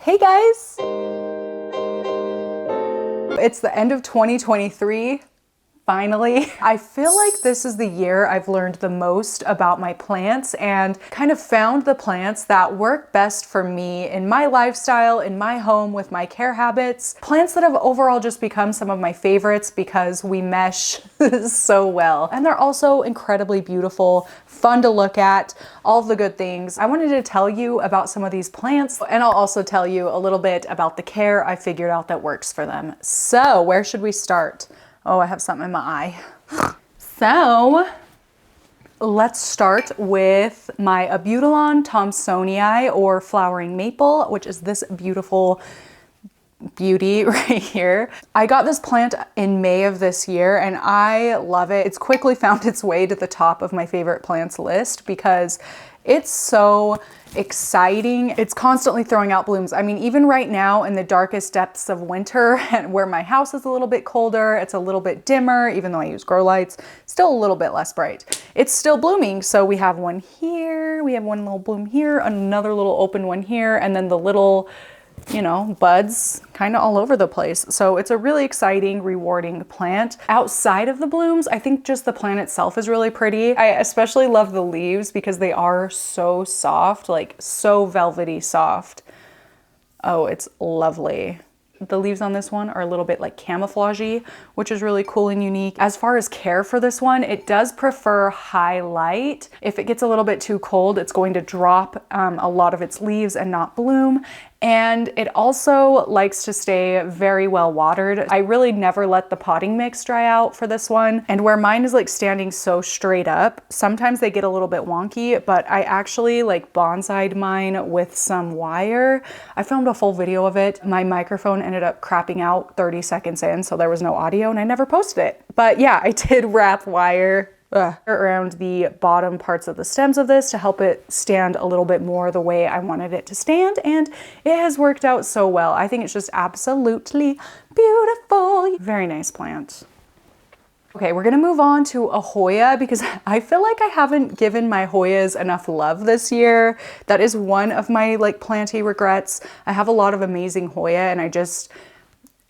Hey guys! It's the end of 2023. Finally. I feel like this is the year I've learned the most about my plants and kind of found the plants that work best for me in my lifestyle, in my home, with my care habits. Plants that have overall just become some of my favorites because we mesh so well. And they're also incredibly beautiful, fun to look at, all of the good things. I wanted to tell you about some of these plants, and I'll also tell you a little bit about the care I figured out that works for them. So where should we start? Oh, I have something in my eye. So let's start with my Abutilon thomsonii, or flowering maple, which is this beautiful beauty right here. I got this plant in May of this year and I love it. It's quickly found its way to the top of my favorite plants list because it's so exciting. It's constantly throwing out blooms. I mean, even right now in the darkest depths of winter and where my house is a little bit colder, it's a little bit dimmer, even though I use grow lights, still a little bit less bright. It's still blooming. So we have one here, we have one little bloom here, another little open one here, and then the little, you know, buds kind of all over the place. So it's a really exciting, rewarding plant. Outside of the blooms, I think just the plant itself is really pretty. I especially love the leaves because they are so soft, like so velvety soft. Oh, it's lovely. The leaves on this one are a little bit like camouflagey, which is really cool and unique. As far as care for this one, it does prefer high light. If it gets a little bit too cold, it's going to drop a lot of its leaves and not bloom. And it also likes to stay very well watered. I really never let the potting mix dry out for this one. And where mine is like standing so straight up, sometimes they get a little bit wonky, but I actually like bonsai'd mine with some wire. I filmed a full video of it. My microphone ended up crapping out 30 seconds in, so there was no audio and I never posted it. But yeah, I did wrap wire around the bottom parts of the stems of this to help it stand a little bit more the way I wanted it to stand, and it has worked out so well. I think it's just absolutely beautiful. Very nice plant. Okay, we're gonna move on to a Hoya because I feel like I haven't given my Hoyas enough love this year. That is one of my like planty regrets. I have a lot of amazing Hoya and I just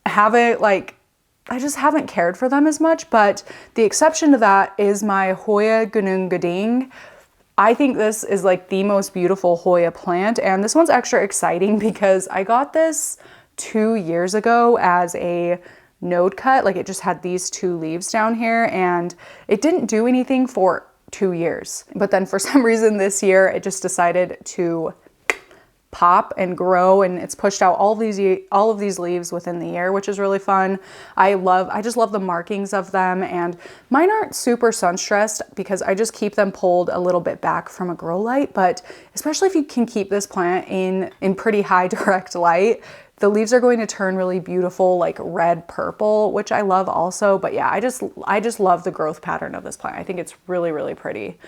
haven't cared for them as much, but the exception to that is my Hoya Gunging. I think this is like the most beautiful Hoya plant, and this one's extra exciting because I got this 2 years ago as a node cut. Like, it just had these two leaves down here and it didn't do anything for 2 years. But then for some reason this year, it just decided to pop and grow, and it's pushed out all of these leaves within the year, which is really fun. I just love the markings of them, and mine aren't super sun stressed because I just keep them pulled a little bit back from a grow light. But especially if you can keep this plant in pretty high direct light, the leaves are going to turn really beautiful, like red purple, which I love also. But yeah, I just love the growth pattern of this plant. I think it's really, really pretty.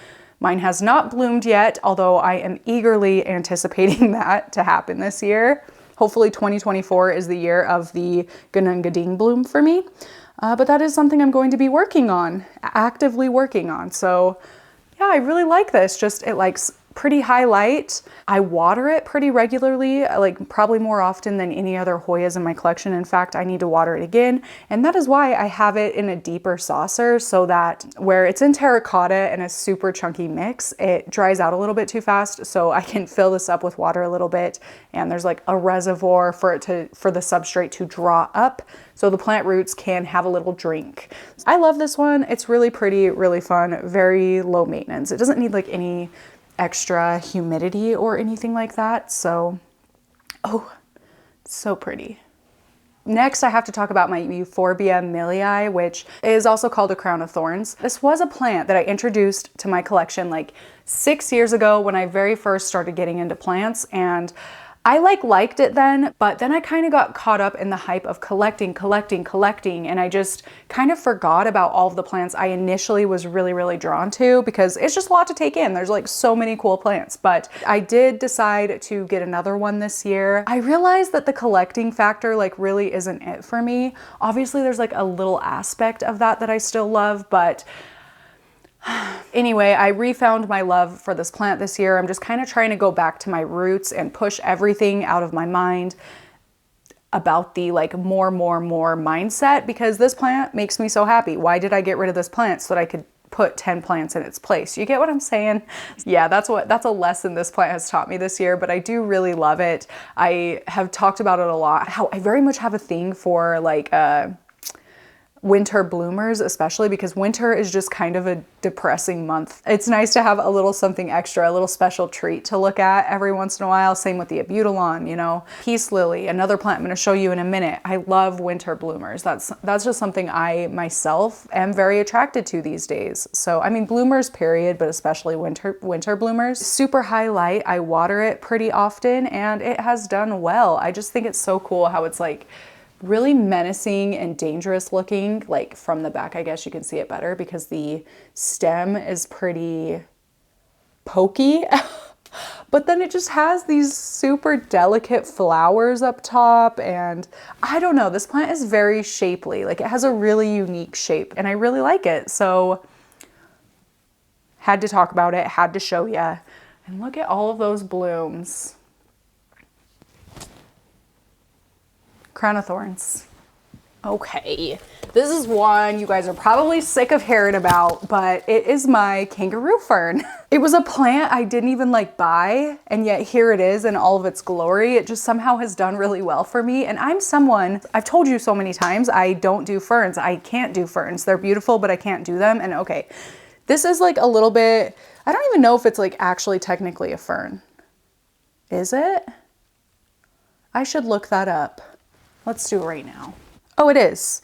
Mine has not bloomed yet, although I am eagerly anticipating that to happen this year. Hopefully 2024 is the year of the Gunging bloom for me. But that is something I'm going to be working on, actively working on. So yeah, I really like this. Just, it likes pretty high light. I water it pretty regularly, like probably more often than any other Hoyas in my collection. In fact, I need to water it again. And that is why I have it in a deeper saucer, so that where it's in terracotta and a super chunky mix, it dries out a little bit too fast. So I can fill this up with water a little bit, and there's like a reservoir for the substrate to draw up, so the plant roots can have a little drink. I love this one. It's really pretty, really fun, very low maintenance. It doesn't need like any extra humidity or anything like that. So, oh, so pretty. Next, I have to talk about my Euphorbia millii, which is also called a crown of thorns. This was a plant that I introduced to my collection like 6 years ago when I very first started getting into plants, and I liked it then, but then I kind of got caught up in the hype of collecting, and I just kind of forgot about all of the plants I initially was really, really drawn to, because it's just a lot to take in. There's like so many cool plants, but I did decide to get another one this year. I realized that the collecting factor like really isn't it for me. Obviously there's like a little aspect of that I still love, but Anyway, I refound my love for this plant this year. I'm just kind of trying to go back to my roots and push everything out of my mind about the like more mindset, because this plant makes me so happy. Why did I get rid of this plant? So that I could put 10 plants in its place. You get what I'm saying? Yeah, that's a lesson this plant has taught me this year, but I do really love it. I have talked about it a lot, how I very much have a thing for like winter bloomers, especially because winter is just kind of a depressing month. It's nice to have a little something extra, a little special treat to look at every once in a while. Same with the abutilon, you know. Peace lily, another plant I'm going to show you in a minute. I love winter bloomers. That's just something I myself am very attracted to these days. So, I mean, bloomers period, but especially winter bloomers. Super high light. I water it pretty often and it has done well. I just think it's so cool how it's like really menacing and dangerous looking. Like from the back, I guess you can see it better because the stem is pretty pokey. But then it just has these super delicate flowers up top, and I don't know, this plant is very shapely. Like it has a really unique shape and I really like it. So had to talk about it, had to show you. And look at all of those blooms. Crown of Thorns. Okay, this is one you guys are probably sick of hearing about, but it is my Kangaroo Fern. It was a plant I didn't even like buy, and yet here it is in all of its glory. It just somehow has done really well for me. And I'm someone, I've told you so many times, I don't do ferns. I can't do ferns. They're beautiful, but I can't do them. And okay, this is like a little bit, I don't even know if it's like actually technically a fern. Is it? I should look that up. Let's do it right now. Oh, it is.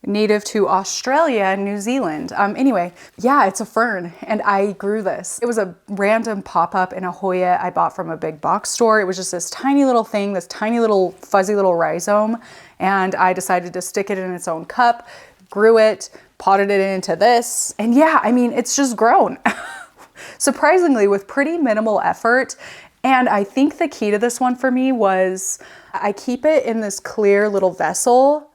Native to Australia and New Zealand. Anyway, yeah, it's a fern and I grew this. It was a random pop-up in a Hoya I bought from a big box store. It was just this tiny little thing, this tiny little fuzzy little rhizome. And I decided to stick it in its own cup, grew it, potted it into this. And yeah, I mean, it's just grown. Surprisingly, with pretty minimal effort. And I think the key to this one for me was I keep it in this clear little vessel.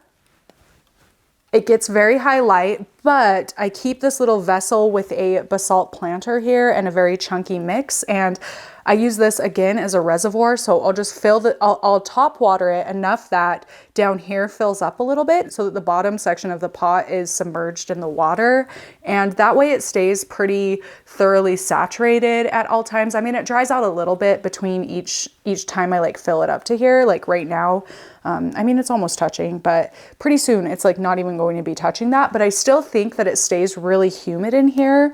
It gets very high light, but I keep this little vessel with a basalt planter here and a very chunky mix. And I use this again as a reservoir. So I'll just I'll top water it enough that down here fills up a little bit so that the bottom section of the pot is submerged in the water. And that way it stays pretty thoroughly saturated at all times. I mean, it dries out a little bit between each time I like fill it up to here. Like right now, I mean, it's almost touching, but pretty soon it's like not even going to be touching that. But I still think that it stays really humid in here,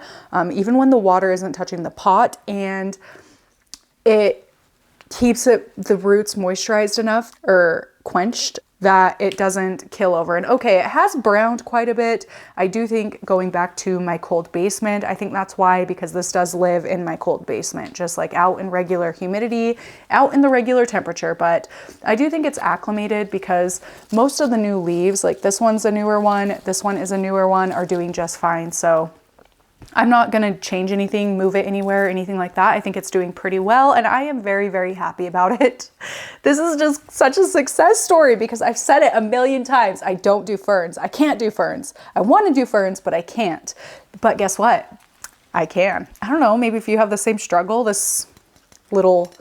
even when the water isn't touching the pot, and it keeps the roots moisturized enough or quenched that it doesn't kill over. And okay, it has browned quite a bit. I do think going back to my cold basement, I think that's why, because this does live in my cold basement, just like out in regular humidity, out in the regular temperature. But I do think it's acclimated because most of the new leaves, like this one's a newer one, this one is a newer one, are doing just fine. So I'm not gonna change anything, move it anywhere, anything like that. I think it's doing pretty well and I am very, very happy about it. This is just such a success story because I've said it a million times. I don't do ferns. I can't do ferns. I wanna do ferns, but I can't. But guess what? I can. I don't know, maybe if you have the same struggle, this little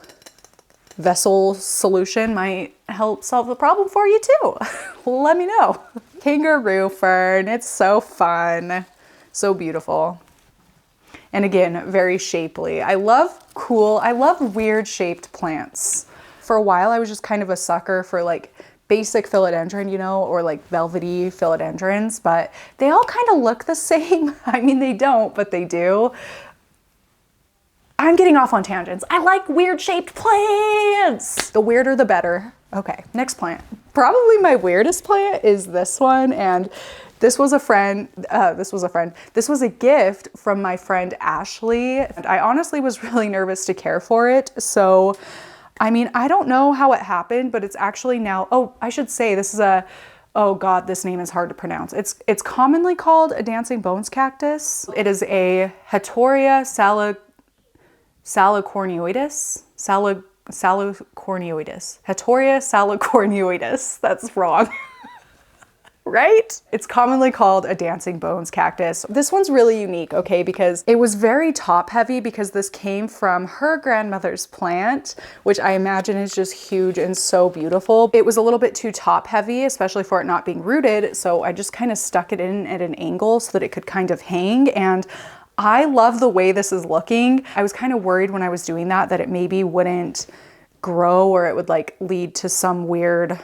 vessel solution might help solve the problem for you too. Let me know. Kangaroo Fern, it's so fun, so beautiful. And again, very shapely. I love weird shaped plants. For a while, I was just kind of a sucker for like basic philodendron, you know, or like velvety philodendrons, but they all kind of look the same. I mean, they don't, but they do. I'm getting off on tangents. I like weird shaped plants. The weirder, the better. Okay, next plant. Probably my weirdest plant is this one, and this was a gift from my friend Ashley. And I honestly was really nervous to care for it. So, I mean, I don't know how it happened, but it's actually now, oh, I should say this is oh God, this name is hard to pronounce. It's commonly called a dancing bones cactus. It is a Hatoria salicornioides. Hatoria salicornioides. That's wrong. right? It's commonly called a dancing bones cactus. This one's really unique, okay, because it was very top heavy because this came from her grandmother's plant, which I imagine is just huge and so beautiful. It was a little bit too top heavy, especially for it not being rooted. So I just kind of stuck it in at an angle so that it could kind of hang. And I love the way this is looking. I was kind of worried when I was doing that it maybe wouldn't grow or it would like lead to some weird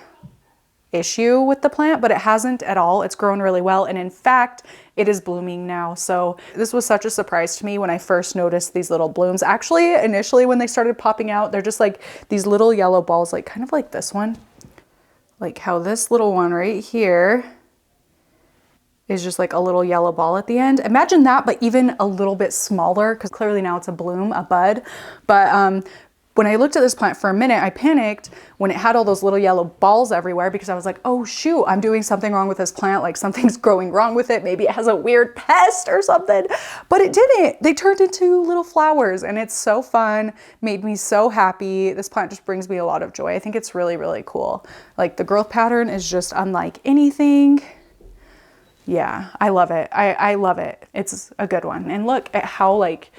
issue with the plant, but it hasn't at all. It's grown really well. And in fact, it is blooming now. So this was such a surprise to me when I first noticed these little blooms. Actually, initially when they started popping out, they're just like these little yellow balls, like kind of like this one, like how this little one right here is just like a little yellow ball at the end. Imagine that, but even a little bit smaller, because clearly now it's a bloom, a bud. But when I looked at this plant for a minute, I panicked when it had all those little yellow balls everywhere because I was like, oh shoot, I'm doing something wrong with this plant. Like something's growing wrong with it. Maybe it has a weird pest or something, but it didn't. They turned into little flowers and it's so fun. Made me so happy. This plant just brings me a lot of joy. I think it's really, really cool. Like the growth pattern is just unlike anything. Yeah, I love it. I love it. It's a good one. And look at how like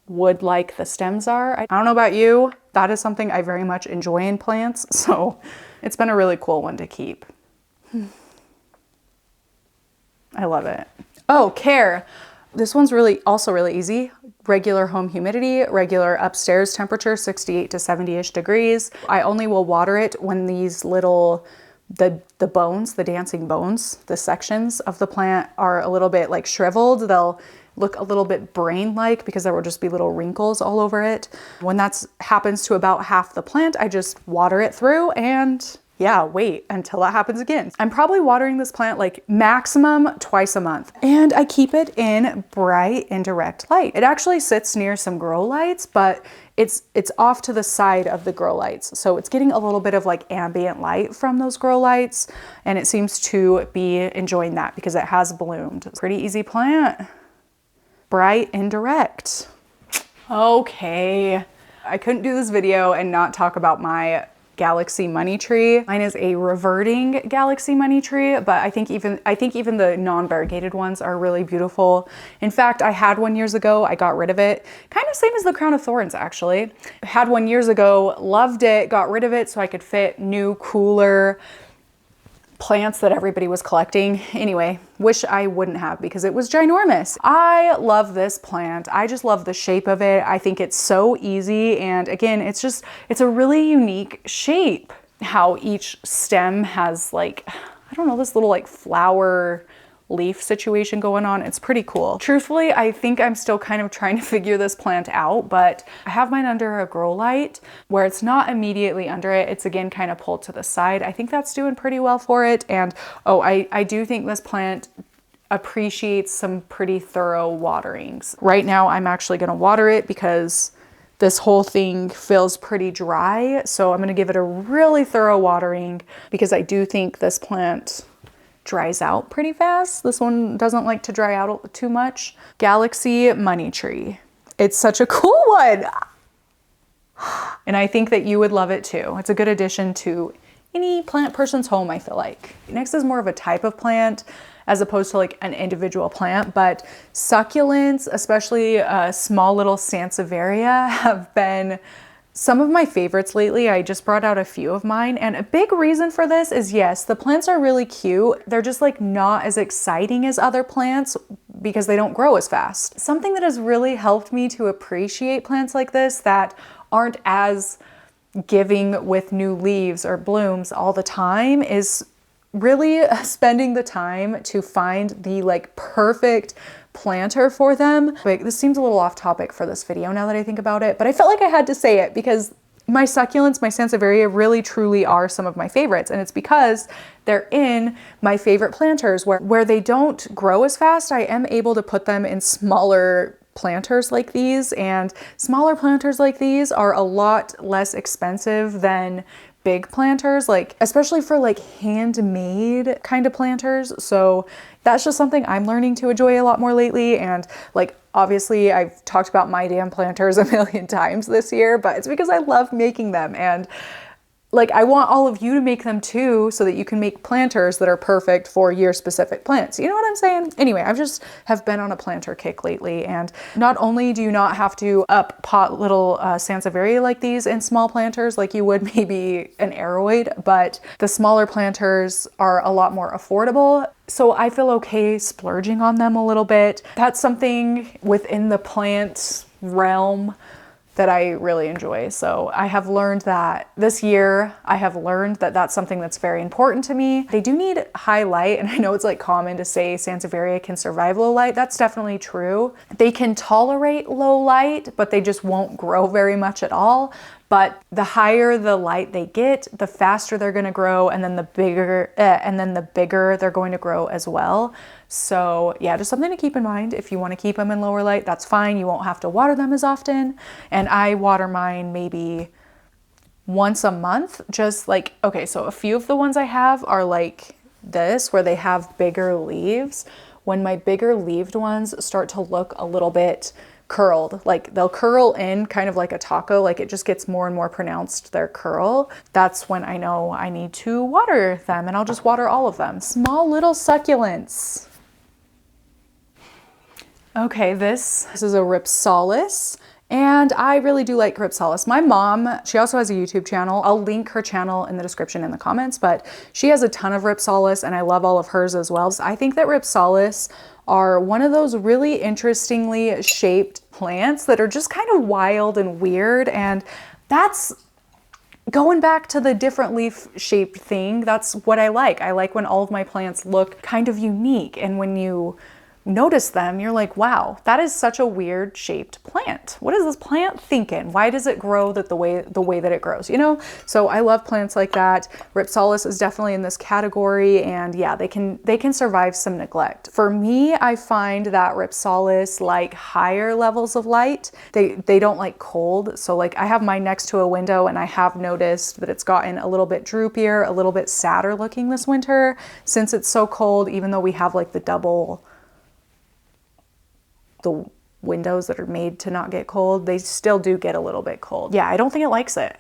wood-like the stems are. I don't know about you, that is something I very much enjoy in plants, so it's been a really cool one to keep. I love it. Oh, care. This one's also really easy. Regular home humidity, regular upstairs temperature, 68 to 70-ish degrees. I only will water it when these little the bones, the dancing bones, the sections of the plant are a little bit like shriveled. They'll look a little bit brain-like because there will just be little wrinkles all over it. When that happens to about half the plant, I just water it through and yeah, wait until it happens again. I'm probably watering this plant like maximum twice a month. And I keep it in bright indirect light. It actually sits near some grow lights, but it's off to the side of the grow lights. So it's getting a little bit of like ambient light from those grow lights. And it seems to be enjoying that because it has bloomed. Pretty easy plant. Bright indirect. Okay. I couldn't do this video and not talk about my Galaxy money tree. Mine is a reverting Galaxy money tree, but I think even the non-variegated ones are really beautiful. In fact, I had one years ago. I got rid of it. Kind of same as the crown of thorns, actually. I had one years ago, loved it, got rid of it so I could fit new, cooler plants that everybody was collecting. Anyway, wish I wouldn't have because it was ginormous. I love this plant. I just love the shape of it. I think it's so easy. And again, it's a really unique shape. How each stem has like, I don't know, this little like flower leaf situation going on. It's pretty cool. Truthfully, I think I'm still kind of trying to figure this plant out, but I have mine under a grow light where it's not immediately under it. It's again kind of pulled to the side. I think that's doing pretty well for it. And oh, I do think this plant appreciates some pretty thorough waterings. Right now, I'm actually going to water it because this whole thing feels pretty dry. So I'm going to give it a really thorough watering because I do think this plant dries out pretty fast. This one doesn't like to dry out too much. Galaxy money tree. It's such a cool one. And I think that you would love it too. It's a good addition to any plant person's home, I feel like. Next is more of a type of plant as opposed to like an individual plant, but succulents, especially small little Sansevieria, have been some of my favorites lately. I just brought out a few of mine, and a big reason for this is yes, the plants are really cute. They're just like not as exciting as other plants because they don't grow as fast. Something that has really helped me to appreciate plants like this that aren't as giving with new leaves or blooms all the time is really spending the time to find the like perfect planter for them. Like, this seems a little off topic for this video now that I think about it, but I felt like I had to say it because my succulents, my Sansevieria really truly are some of my favorites. And it's because they're in my favorite planters where they don't grow as fast. I am able to put them in smaller planters like these, and smaller planters like these are a lot less expensive than big planters, like especially for like handmade kind of planters. So that's just something I'm learning to enjoy a lot more lately. And like, obviously I've talked about my damn planters a million times this year, but it's because I love making them. And like I want all of you to make them too, so that you can make planters that are perfect for your specific plants. You know what I'm saying? Anyway, I've just have been on a planter kick lately, and not only do you not have to up pot little Sansevieria like these in small planters like you would maybe an aroid, but the smaller planters are a lot more affordable. So I feel okay splurging on them a little bit. That's something within the plant realm that I really enjoy. So I have learned that this year, I have learned that that's something that's very important to me. They do need high light, and I know it's like common to say Sansevieria can survive low light. That's definitely true. They can tolerate low light, but they just won't grow very much at all. But the higher the light they get, the faster they're gonna grow, and then the bigger they're going to grow as well. So yeah, just something to keep in mind. If you want to keep them in lower light, that's fine. You won't have to water them as often. And I water mine maybe once a month, just like, okay, so a few of the ones I have are like this, where they have bigger leaves. When my bigger leaved ones start to look a little bit curled, like they'll curl in kind of like a taco, like it just gets more and more pronounced, their curl, that's when I know I need to water them, and I'll just water all of them. Small little succulents. Okay, this is a Ripsalis, and I really do like Ripsalis. My mom, she also has a YouTube channel. I'll link her channel in the description in the comments, but she has a ton of Ripsalis, and I love all of hers as well. So I think that Ripsalis are one of those really interestingly shaped plants that are just kind of wild and weird, and that's going back to the different leaf shaped thing. That's what I like. I like when all of my plants look kind of unique, and when you notice them, you're like, wow, that is such a weird shaped plant. What is this plant thinking? Why does it grow the way that it grows, you know? So I love plants like that. Ripsalis is definitely in this category, and yeah, they can survive some neglect. For me, I find that Ripsalis like higher levels of light. They don't like cold. So like I have mine next to a window, and I have noticed that it's gotten a little bit droopier, a little bit sadder looking this winter since it's so cold, even though we have like the windows that are made to not get cold, they still do get a little bit cold. Yeah, I don't think it likes it.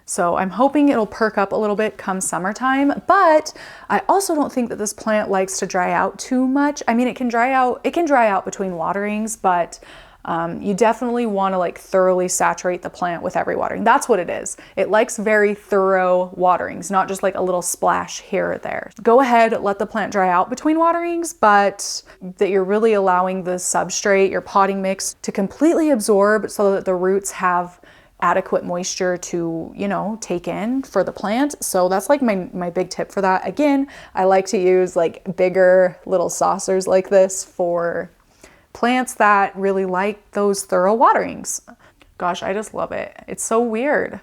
So I'm hoping it'll perk up a little bit come summertime, but I also don't think that this plant likes to dry out too much. I mean, it can dry out between waterings, but you definitely want to like thoroughly saturate the plant with every watering. That's what it is. It likes very thorough waterings, not just like a little splash here or there. Go ahead, let the plant dry out between waterings, but that you're really allowing the substrate, your potting mix, to completely absorb so that the roots have adequate moisture to, you know, take in for the plant. So that's like my big tip for that. Again, I like to use like bigger little saucers like this for plants that really like those thorough waterings. Gosh, I just love it. It's so weird.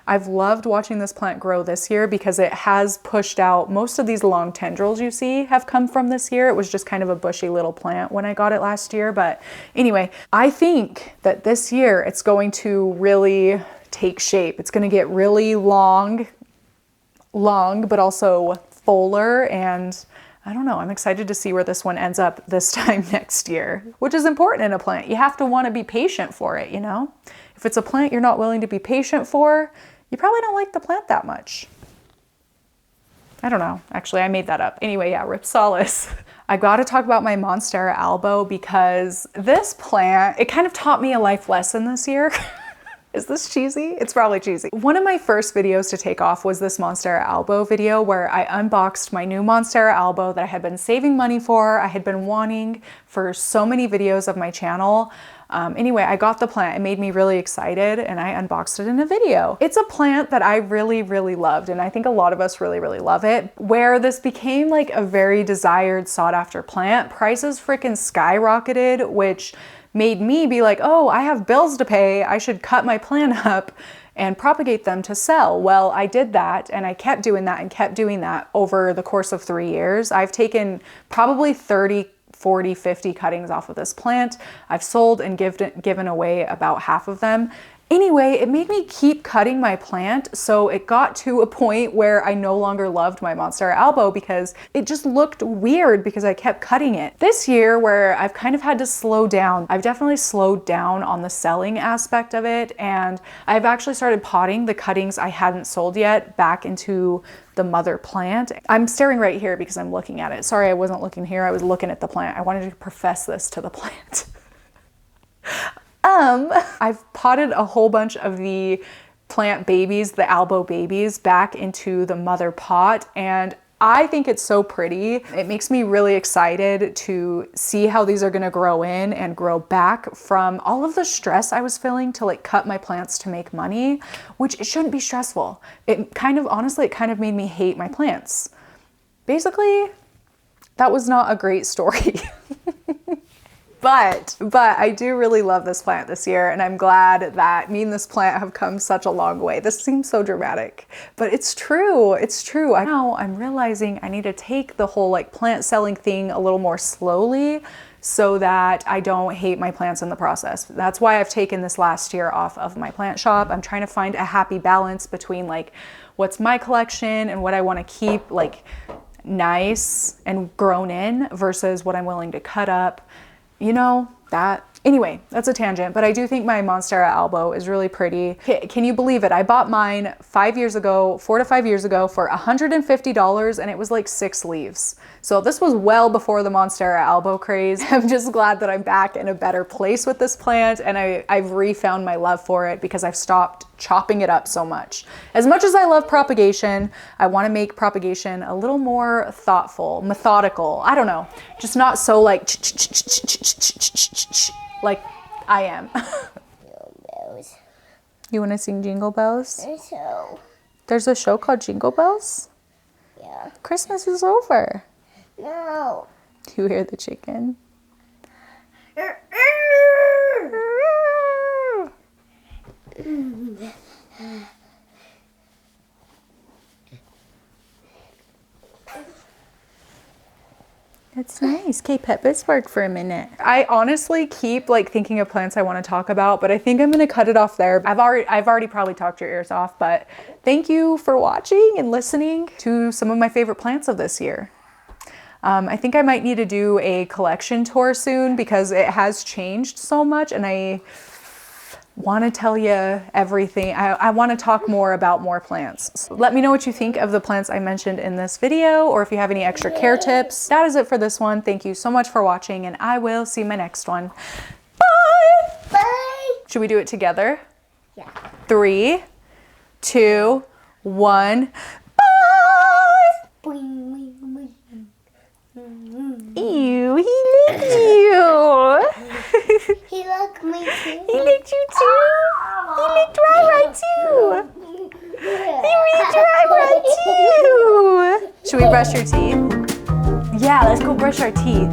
I've loved watching this plant grow this year because it has pushed out most of these long tendrils you see have come from this year. It was just kind of a bushy little plant when I got it last year. But anyway, I think that this year it's going to really take shape. It's going to get really long, but also fuller, and I don't know, I'm excited to see where this one ends up this time next year, which is important in a plant. You have to want to be patient for it, you know? If it's a plant you're not willing to be patient for, you probably don't like the plant that much. I don't know. Actually, I made that up. Anyway, yeah, Ripsalis. I got to talk about my Monstera Albow because this plant, it kind of taught me a life lesson this year. Is this cheesy? It's probably cheesy. One of my first videos to take off was this Monstera Albow video where I unboxed my new Monstera Albow that I had been saving money for. I had been wanting for so many videos of my channel. Anyway, I got the plant. It made me really excited, and I unboxed it in a video. It's a plant that I really, really loved, and I think a lot of us really, really love it. Where this became like a very desired, sought after plant, prices freaking skyrocketed, which made me be like, oh, I have bills to pay. I should cut my plant up and propagate them to sell. Well, I did that, and I kept doing that and kept doing that over the course of 3 years. I've taken probably 30, 40, 50 cuttings off of this plant. I've sold and given away about half of them. Anyway, it made me keep cutting my plant, so it got to a point where I no longer loved my Monstera Albow because it just looked weird because I kept cutting it. This year, where I've kind of had to slow down, I've definitely slowed down on the selling aspect of it, and I've actually started potting the cuttings I hadn't sold yet back into the mother plant. I'm staring right here because I'm looking at it. Sorry, I wasn't looking here, I was looking at the plant. I wanted to profess this to the plant. I've potted a whole bunch of the plant babies, the Albow babies, back into the mother pot, and I think it's so pretty. It makes me really excited to see how these are gonna grow in and grow back from all of the stress I was feeling to like cut my plants to make money, which it shouldn't be stressful. It kind of, honestly, it kind of made me hate my plants. Basically, that was not a great story. But I do really love this plant this year, and I'm glad that me and this plant have come such a long way. This seems so dramatic, but it's true. It's true. Now I'm realizing I need to take the whole like plant selling thing a little more slowly so that I don't hate my plants in the process. That's why I've taken this last year off of my plant shop. I'm trying to find a happy balance between like what's my collection and what I want to keep like nice and grown in versus what I'm willing to cut up. You know, that. Anyway, that's a tangent, but I do think my Monstera Albow is really pretty. Can you believe it? I bought mine 4 to 5 years ago for $150, and it was like 6 leaves. So this was well before the Monstera Albow craze. I'm just glad that I'm back in a better place with this plant, and I've refound my love for it because I've stopped chopping it up so much. As much as I love propagation, I want to make propagation a little more thoughtful, methodical. I don't know, just not so like I am. You want to sing Jingle Bells? There's a show called Jingle Bells? Yeah. Christmas is over. No. Do you hear the chicken? That's nice. Okay, pet this work for a minute. I honestly keep like thinking of plants I want to talk about, but I think I'm gonna cut it off there. I've already probably talked your ears off, but thank you for watching and listening to some of my favorite plants of this year. I think I might need to do a collection tour soon because it has changed so much, and I want to tell you everything. I want to talk more about more plants. So let me know what you think of the plants I mentioned in this video, or if you have any extra care tips. That is it for this one. Thank you so much for watching, and I will see you in my next one. Bye! Bye. Should we do it together? Yeah. 3, 2, 1. Bye! Boing, boing, boing. Ew, he licked you. He liked me too. He licked you too. He licked Rai too. He licked Rai too. Should we brush your teeth? Yeah, let's go brush our teeth.